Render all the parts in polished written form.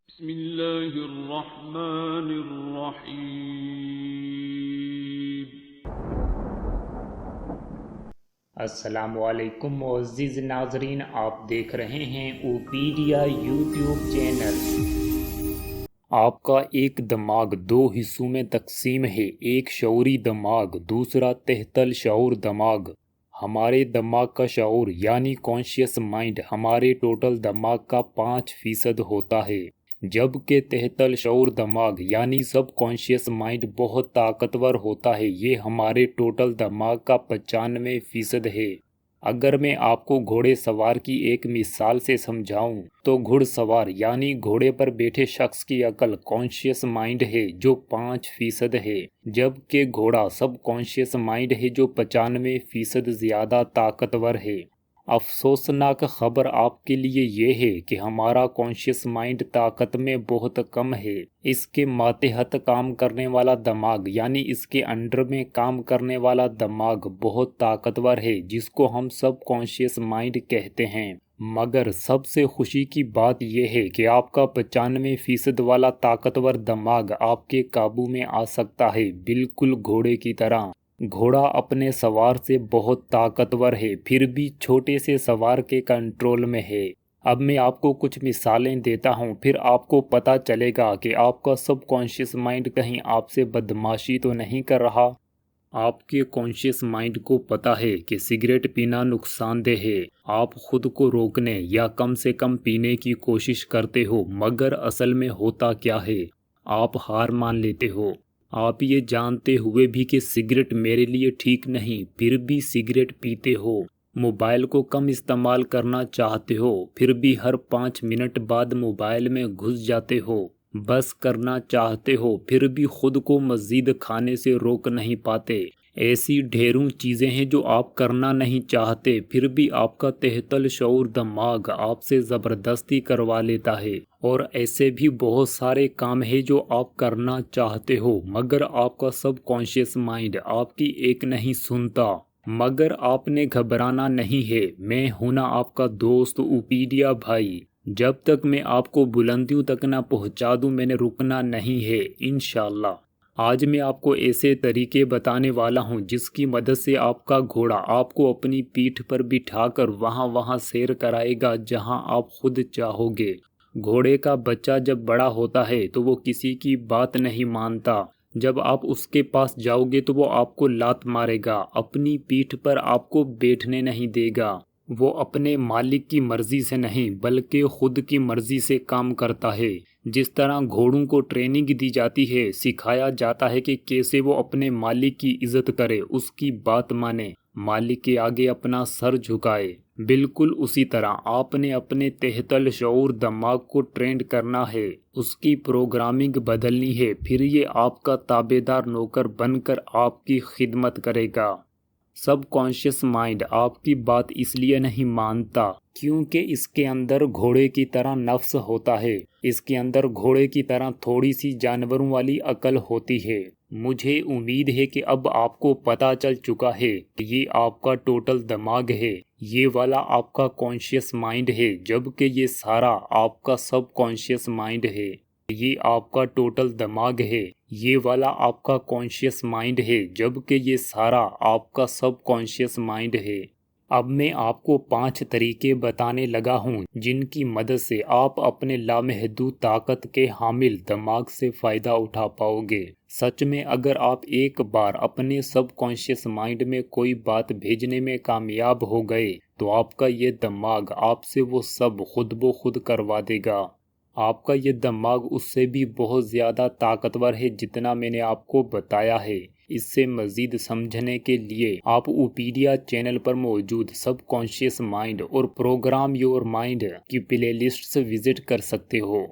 بسم اللہ الرحمن الرحیم۔ السلام علیکم معزز ناظرین، آپ دیکھ رہے ہیں اوپیڈیا یوٹیوب چینل۔ آپ کا ایک دماغ دو حصوں میں تقسیم ہے، ایک شعوری دماغ، دوسرا تحت الشعور دماغ۔ ہمارے دماغ کا شعور یعنی کانشیس مائنڈ ہمارے ٹوٹل دماغ کا 5% ہوتا ہے، جبکہ تحت الشعور دماغ یعنی سب کانشیس مائنڈ بہت طاقتور ہوتا ہے، یہ ہمارے ٹوٹل دماغ کا 95% ہے۔ اگر میں آپ کو گھوڑے سوار کی ایک مثال سے سمجھاؤں تو گھڑ سوار یعنی گھوڑے پر بیٹھے شخص کی عقل کانشیس مائنڈ ہے جو 5% ہے، جبکہ گھوڑا سب کانشیس مائنڈ ہے جو 95% زیادہ طاقتور ہے۔ افسوسناک خبر آپ کے لیے یہ ہے کہ ہمارا کانشیس مائنڈ طاقت میں بہت کم ہے۔ اس کے ماتحت کام کرنے والا دماغ یعنی اس کے انڈر میں کام کرنے والا دماغ بہت طاقتور ہے، جس کو ہم سب کانشیس مائنڈ کہتے ہیں۔ مگر سب سے خوشی کی بات یہ ہے کہ آپ کا 95% والا طاقتور دماغ آپ کے قابو میں آ سکتا ہے، بالکل گھوڑے کی طرح۔ گھوڑا اپنے سوار سے بہت طاقتور ہے، پھر بھی چھوٹے سے سوار کے کنٹرول میں ہے۔ اب میں آپ کو کچھ مثالیں دیتا ہوں، پھر آپ کو پتہ چلے گا کہ آپ کا سب کانشیس مائنڈ کہیں آپ سے بدماشی تو نہیں کر رہا۔ آپ کے کانشیس مائنڈ کو پتہ ہے کہ سگریٹ پینا نقصان دہ ہے، آپ خود کو روکنے یا کم سے کم پینے کی کوشش کرتے ہو، مگر اصل میں ہوتا کیا ہے؟ آپ ہار مان لیتے ہو۔ آپ یہ جانتے ہوئے بھی کہ سگریٹ میرے لیے ٹھیک نہیں، پھر بھی سگریٹ پیتے ہو۔ موبائل کو کم استعمال کرنا چاہتے ہو، پھر بھی ہر 5 منٹ بعد موبائل میں گھس جاتے ہو۔ بس کرنا چاہتے ہو، پھر بھی خود کو مزید کھانے سے روک نہیں پاتے۔ ایسی ڈھیروں چیزیں ہیں جو آپ کرنا نہیں چاہتے، پھر بھی آپ کا تحت الشعور دماغ آپ سے زبردستی کروا لیتا ہے۔ اور ایسے بھی بہت سارے کام ہیں جو آپ کرنا چاہتے ہو، مگر آپ کا سب کانشیس مائنڈ آپ کی ایک نہیں سنتا۔ مگر آپ نے گھبرانا نہیں ہے، میں ہوں نا آپ کا دوست اوپیڈیا بھائی۔ جب تک میں آپ کو بلندیوں تک نہ پہنچا دوں میں نے رکنا نہیں ہے، انشاءاللہ۔ آج میں آپ کو ایسے طریقے بتانے والا ہوں جس کی مدد سے آپ کا گھوڑا آپ کو اپنی پیٹھ پر بٹھا کر وہاں سیر کرائے گا جہاں آپ خود چاہو گے۔ گھوڑے کا بچہ جب بڑا ہوتا ہے تو وہ کسی کی بات نہیں مانتا۔ جب آپ اس کے پاس جاؤ گے تو وہ آپ کو لات مارے گا، اپنی پیٹھ پر آپ کو بیٹھنے نہیں دے گا۔ وہ اپنے مالک کی مرضی سے نہیں بلکہ خود کی مرضی سے کام کرتا ہے۔ جس طرح گھوڑوں کو ٹریننگ دی جاتی ہے، سکھایا جاتا ہے کہ کیسے وہ اپنے مالک کی عزت کرے، اس کی بات مانے، مالک کے آگے اپنا سر جھکائے، بالکل اسی طرح آپ نے اپنے تحت الشعور دماغ کو ٹرینڈ کرنا ہے، اس کی پروگرامنگ بدلنی ہے، پھر یہ آپ کا تابعدار نوکر بن کر آپ کی خدمت کرے گا۔ سب کانشیس مائنڈ آپ کی بات اس لیے نہیں مانتا کیونکہ اس کے اندر گھوڑے کی طرح نفس ہوتا ہے، اس کے اندر گھوڑے کی طرح تھوڑی سی جانوروں والی عقل ہوتی ہے۔ مجھے امید ہے کہ اب آپ کو پتہ چل چکا ہے کہ یہ آپ کا ٹوٹل دماغ ہے، یہ والا آپ کا کانشیس مائنڈ ہے، جبکہ یہ سارا آپ کا سب کانشیس مائنڈ ہے۔ یہ آپ کا ٹوٹل دماغ ہے، یہ والا آپ کا کانشیس مائنڈ ہے، جبکہ یہ سارا آپ کا سب کانشیس مائنڈ ہے۔ اب میں آپ کو 5 طریقے بتانے لگا ہوں جن کی مدد سے آپ اپنے لامحدود طاقت کے حامل دماغ سے فائدہ اٹھا پاؤ گے۔ سچ میں اگر آپ ایک بار اپنے سب کانشیس مائنڈ میں کوئی بات بھیجنے میں کامیاب ہو گئے تو آپ کا یہ دماغ آپ سے وہ سب خود بخود کروا دے گا۔ آپ کا یہ دماغ اس سے بھی بہت زیادہ طاقتور ہے جتنا میں نے آپ کو بتایا ہے۔ اس سے مزید سمجھنے کے لیے آپ اوپیڈیا چینل پر موجود سب کانشیس مائنڈ اور پروگرام یور مائنڈ کی پلے لسٹ سے وزٹ کر سکتے ہو۔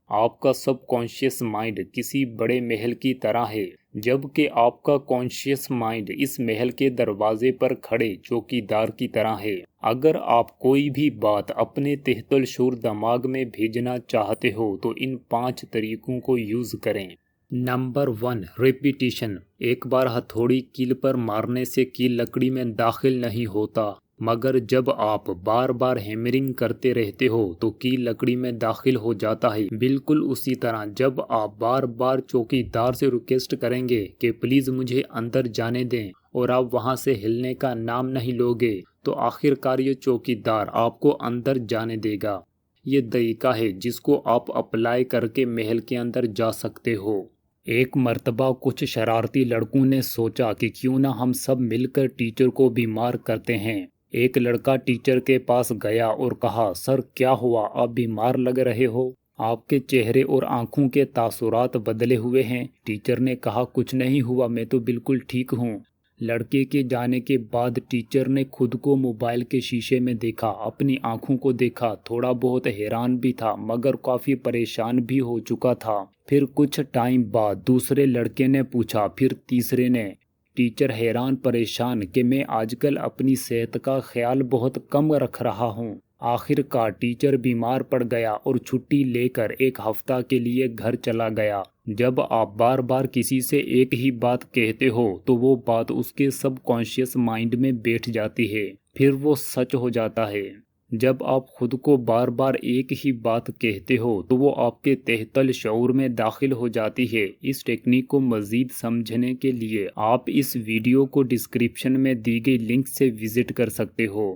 آپ کا سب کانشیس مائنڈ کسی بڑے محل کی طرح ہے، جبکہ آپ کا کانشیس مائنڈ اس محل کے دروازے پر کھڑے چوکیدار کی طرح ہے۔ اگر آپ کوئی بھی بات اپنے تحت الشعور دماغ میں بھیجنا چاہتے ہو تو ان 5 طریقوں کو یوز کریں۔ Number 1، repetition. ایک بار ہتھوڑی کیل پر مارنے سے کیل لکڑی میں داخل نہیں ہوتا، مگر جب آپ بار بار ہیمرنگ کرتے رہتے ہو تو کی لکڑی میں داخل ہو جاتا ہے۔ بالکل اسی طرح جب آپ بار بار چوکی دار سے ریکویسٹ کریں گے کہ پلیز مجھے اندر جانے دیں اور آپ وہاں سے ہلنے کا نام نہیں لوگے تو آخر کار یہ چوکی دار آپ کو اندر جانے دے گا۔ یہ طریقہ ہے جس کو آپ اپلائی کر کے محل کے اندر جا سکتے ہو۔ ایک مرتبہ کچھ شرارتی لڑکوں نے سوچا کہ کیوں نہ ہم سب مل کر ٹیچر کو بیمار کرتے ہیں۔ ایک لڑکا ٹیچر کے پاس گیا اور کہا، سر کیا ہوا، آپ بیمار لگ رہے ہو، آپ کے چہرے اور آنکھوں کے تاثرات بدلے ہوئے ہیں۔ ٹیچر نے کہا، کچھ نہیں ہوا، میں تو بالکل ٹھیک ہوں۔ لڑکے کے جانے کے بعد ٹیچر نے خود کو موبائل کے شیشے میں دیکھا، اپنی آنکھوں کو دیکھا، تھوڑا بہت حیران بھی تھا مگر کافی پریشان بھی ہو چکا تھا۔ پھر کچھ ٹائم بعد دوسرے لڑکے نے پوچھا، پھر تیسرے نے۔ ٹیچر حیران پریشان کہ میں آج کل اپنی صحت کا خیال بہت کم رکھ رہا ہوں۔ آخر کار ٹیچر بیمار پڑ گیا اور چھٹی لے کر ایک ہفتہ کے لیے گھر چلا گیا۔ جب آپ بار بار کسی سے ایک ہی بات کہتے ہو تو وہ بات اس کے سب کانشیس مائنڈ میں بیٹھ جاتی ہے، پھر وہ سچ ہو جاتا ہے۔ جب آپ خود کو بار بار ایک ہی بات کہتے ہو تو وہ آپ کے تحت الشعور میں داخل ہو جاتی ہے۔ اس ٹیکنیک کو مزید سمجھنے کے لیے آپ اس ویڈیو کو ڈسکرپشن میں دی گئی لنک سے وزٹ کر سکتے ہو۔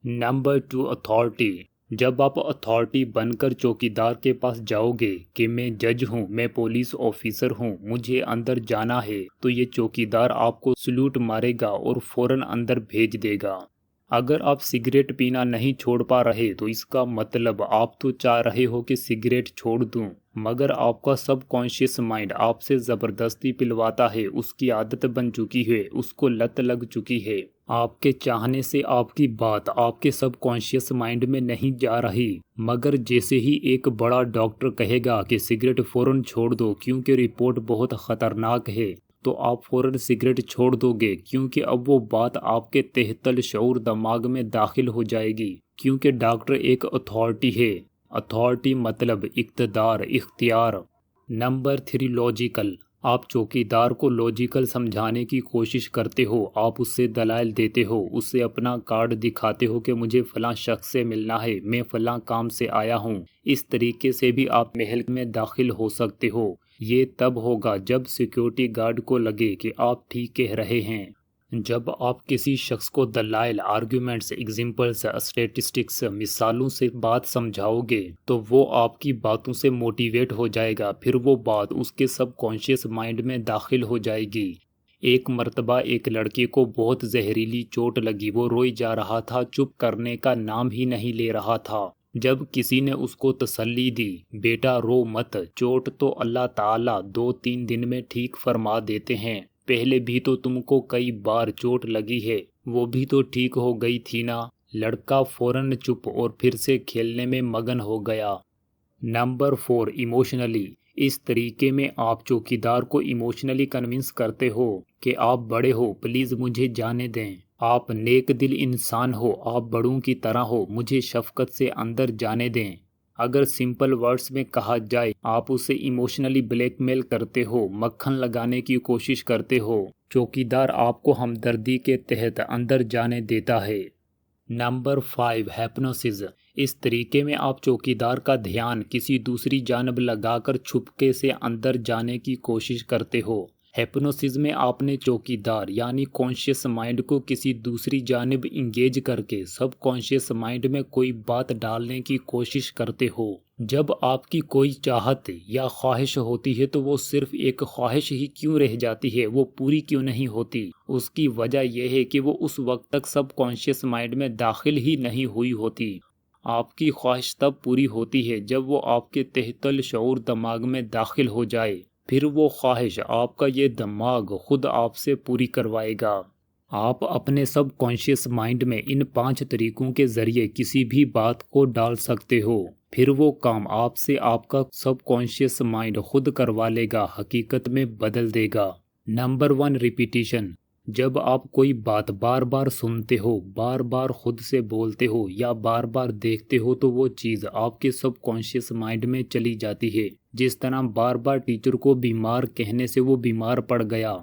Number 2، authority. جب آپ اتھارٹی بن کر چوکیدار کے پاس جاؤ گے کہ میں جج ہوں، میں پولیس آفیسر ہوں، مجھے اندر جانا ہے، تو یہ چوکیدار آپ کو سلوٹ مارے گا اور فوراً اندر بھیج دے گا۔ اگر آپ سگریٹ پینا نہیں چھوڑ پا رہے تو اس کا مطلب آپ تو چاہ رہے ہو کہ سگریٹ چھوڑ دوں، مگر آپ کا سب کانشیس مائنڈ آپ سے زبردستی پلواتا ہے، اس کی عادت بن چکی ہے، اس کو لت لگ چکی ہے۔ آپ کے چاہنے سے آپ کی بات آپ کے سب کانشیس مائنڈ میں نہیں جا رہی، مگر جیسے ہی ایک بڑا ڈاکٹر کہے گا کہ سگریٹ فوراً چھوڑ دو کیونکہ رپورٹ بہت خطرناک ہے، تو آپ فوراً سگریٹ چھوڑ دو گے، کیونکہ اب وہ بات آپ کے تحت الشعور دماغ میں داخل ہو جائے گی، کیونکہ ڈاکٹر ایک اتھارٹی ہے۔ اتھارٹی مطلب اقتدار، اختیار۔ Number 3، logical. آپ چوکیدار کو لاجیکل سمجھانے کی کوشش کرتے ہو، آپ اس سے دلائل دیتے ہو، اس سے اپنا کارڈ دکھاتے ہو کہ مجھے فلاں شخص سے ملنا ہے، میں فلاں کام سے آیا ہوں۔ اس طریقے سے بھی آپ محل میں داخل ہو سکتے ہو۔ یہ تب ہوگا جب سیکیورٹی گارڈ کو لگے کہ آپ ٹھیک کہہ رہے ہیں۔ جب آپ کسی شخص کو دلائل، آرگیومنٹس، ایگزامپلز، اسٹیٹسٹکس، مثالوں سے بات سمجھاؤ گے تو وہ آپ کی باتوں سے موٹیویٹ ہو جائے گا، پھر وہ بات اس کے سب کانشیس مائنڈ میں داخل ہو جائے گی۔ ایک مرتبہ ایک لڑکے کو بہت زہریلی چوٹ لگی، وہ روئی جا رہا تھا، چپ کرنے کا نام ہی نہیں لے رہا تھا۔ جب کسی نے اس کو تسلی دی، بیٹا رو مت، چوٹ تو اللہ تعالیٰ 2-3 دن میں ٹھیک فرما دیتے ہیں، پہلے بھی تو تم کو کئی بار چوٹ لگی ہے، وہ بھی تو ٹھیک ہو گئی تھی نا۔ لڑکا فوراً چپ اور پھر سے کھیلنے میں مگن ہو گیا۔ Number 4، emotionally. اس طریقے میں آپ چوکیدار کو ایموشنلی کنونس کرتے ہو کہ آپ بڑے ہو، پلیز مجھے جانے دیں، آپ نیک دل انسان ہو، آپ بڑوں کی طرح ہو، مجھے شفقت سے اندر جانے دیں۔ اگر سمپل ورڈز میں کہا جائے، آپ اسے ایموشنلی بلیک میل کرتے ہو، مکھن لگانے کی کوشش کرتے ہو۔ چوکیدار آپ کو ہمدردی کے تحت اندر جانے دیتا ہے۔ نمبر 5، ہیپنوسس۔ اس طریقے میں آپ چوکیدار کا دھیان کسی دوسری جانب لگا کر چھپکے سے اندر جانے کی کوشش کرتے ہو۔ ہیپنوسس میں آپ نے چوکیدار یعنی کانشیس مائنڈ کو کسی دوسری جانب انگیج کر کے سب کانشیس مائنڈ میں کوئی بات ڈالنے کی کوشش کرتے ہو۔ جب آپ کی کوئی چاہت یا خواہش ہوتی ہے تو وہ صرف ایک خواہش ہی کیوں رہ جاتی ہے، وہ پوری کیوں نہیں ہوتی؟ اس کی وجہ یہ ہے کہ وہ اس وقت تک سب کانشیس مائنڈ میں داخل ہی نہیں ہوئی ہوتی۔ آپ کی خواہش تب پوری ہوتی ہے جب وہ آپ کے تحت الشعور دماغ میں داخل ہو جائے، پھر وہ خواہش آپ کا یہ دماغ خود آپ سے پوری کروائے گا۔ آپ اپنے سب کانشیس مائنڈ میں ان 5 طریقوں کے ذریعے کسی بھی بات کو ڈال سکتے ہو، پھر وہ کام آپ سے آپ کا سب کانشیس مائنڈ خود کروا لے گا، حقیقت میں بدل دے گا۔ Number 1، repetition. جب آپ کوئی بات بار بار سنتے ہو، بار بار خود سے بولتے ہو یا بار بار دیکھتے ہو تو وہ چیز آپ کے سب کانشیس مائنڈ میں چلی جاتی ہے، جس طرح بار بار ٹیچر کو بیمار کہنے سے وہ بیمار پڑ گیا۔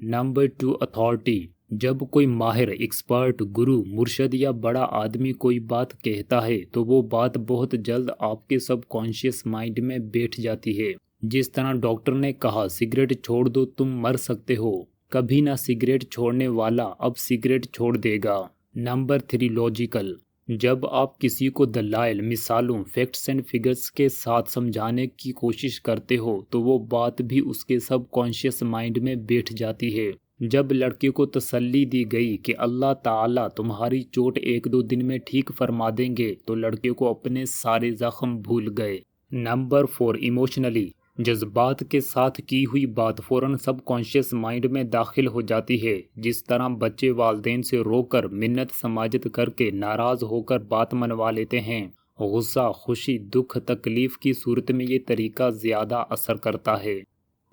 Number 2، authority. جب کوئی ماہر، ایکسپرٹ، گرو، مرشد یا بڑا آدمی کوئی بات کہتا ہے تو وہ بات بہت جلد آپ کے سب کانشیس مائنڈ میں بیٹھ جاتی ہے۔ جس طرح ڈاکٹر نے کہا سگریٹ چھوڑ دو تم مر سکتے ہو، کبھی نہ سگریٹ چھوڑنے والا اب سگریٹ چھوڑ دے گا۔ Number 3 logical. جب آپ کسی کو دلائل، مثالوں، فیکٹس اینڈ فگرز کے ساتھ سمجھانے کی کوشش کرتے ہو تو وہ بات بھی اس کے سب کانشیس مائنڈ میں بیٹھ جاتی ہے۔ جب لڑکے کو تسلی دی گئی کہ اللہ تعالیٰ تمہاری چوٹ 1-2 دن میں ٹھیک فرما دیں گے تو لڑکے کو اپنے سارے زخم بھول گئے۔ Number 4 emotionally. جذبات کے ساتھ کی ہوئی بات فوراً سب کانشیس مائنڈ میں داخل ہو جاتی ہے۔ جس طرح بچے والدین سے رو کر، منت سماجت کر کے، ناراض ہو کر بات منوا لیتے ہیں۔ غصہ، خوشی، دکھ، تکلیف کی صورت میں یہ طریقہ زیادہ اثر کرتا ہے۔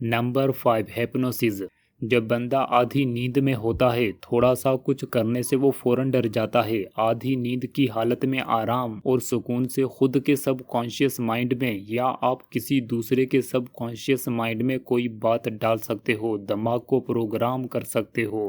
نمبر 5 ہیپنوسس۔ جب بندہ آدھی نیند میں ہوتا ہے، تھوڑا سا کچھ کرنے سے وہ فوراً ڈر جاتا ہے۔ آدھی نیند کی حالت میں آرام اور سکون سے خود کے سب کانشیس مائنڈ میں یا آپ کسی دوسرے کے سب کانشیس مائنڈ میں کوئی بات ڈال سکتے ہو، دماغ کو پروگرام کر سکتے ہو۔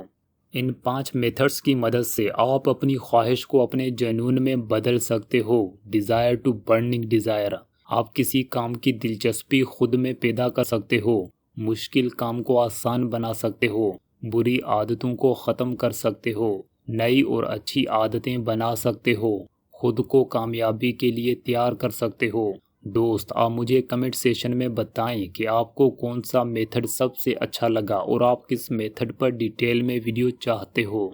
ان 5 میتھڈز کی مدد سے آپ اپنی خواہش کو اپنے جنون میں بدل سکتے ہو۔ Desire to burning desire. آپ کسی کام کی دلچسپی خود میں پیدا کر سکتے ہو، مشکل کام کو آسان بنا سکتے ہو، بری عادتوں کو ختم کر سکتے ہو، نئی اور اچھی عادتیں بنا سکتے ہو، خود کو کامیابی کے لیے تیار کر سکتے ہو۔ دوست، آپ مجھے کمنٹ سیشن میں بتائیں کہ آپ کو کون سا میتھڈ سب سے اچھا لگا اور آپ کس میتھڈ پر ڈیٹیل میں ویڈیو چاہتے ہو۔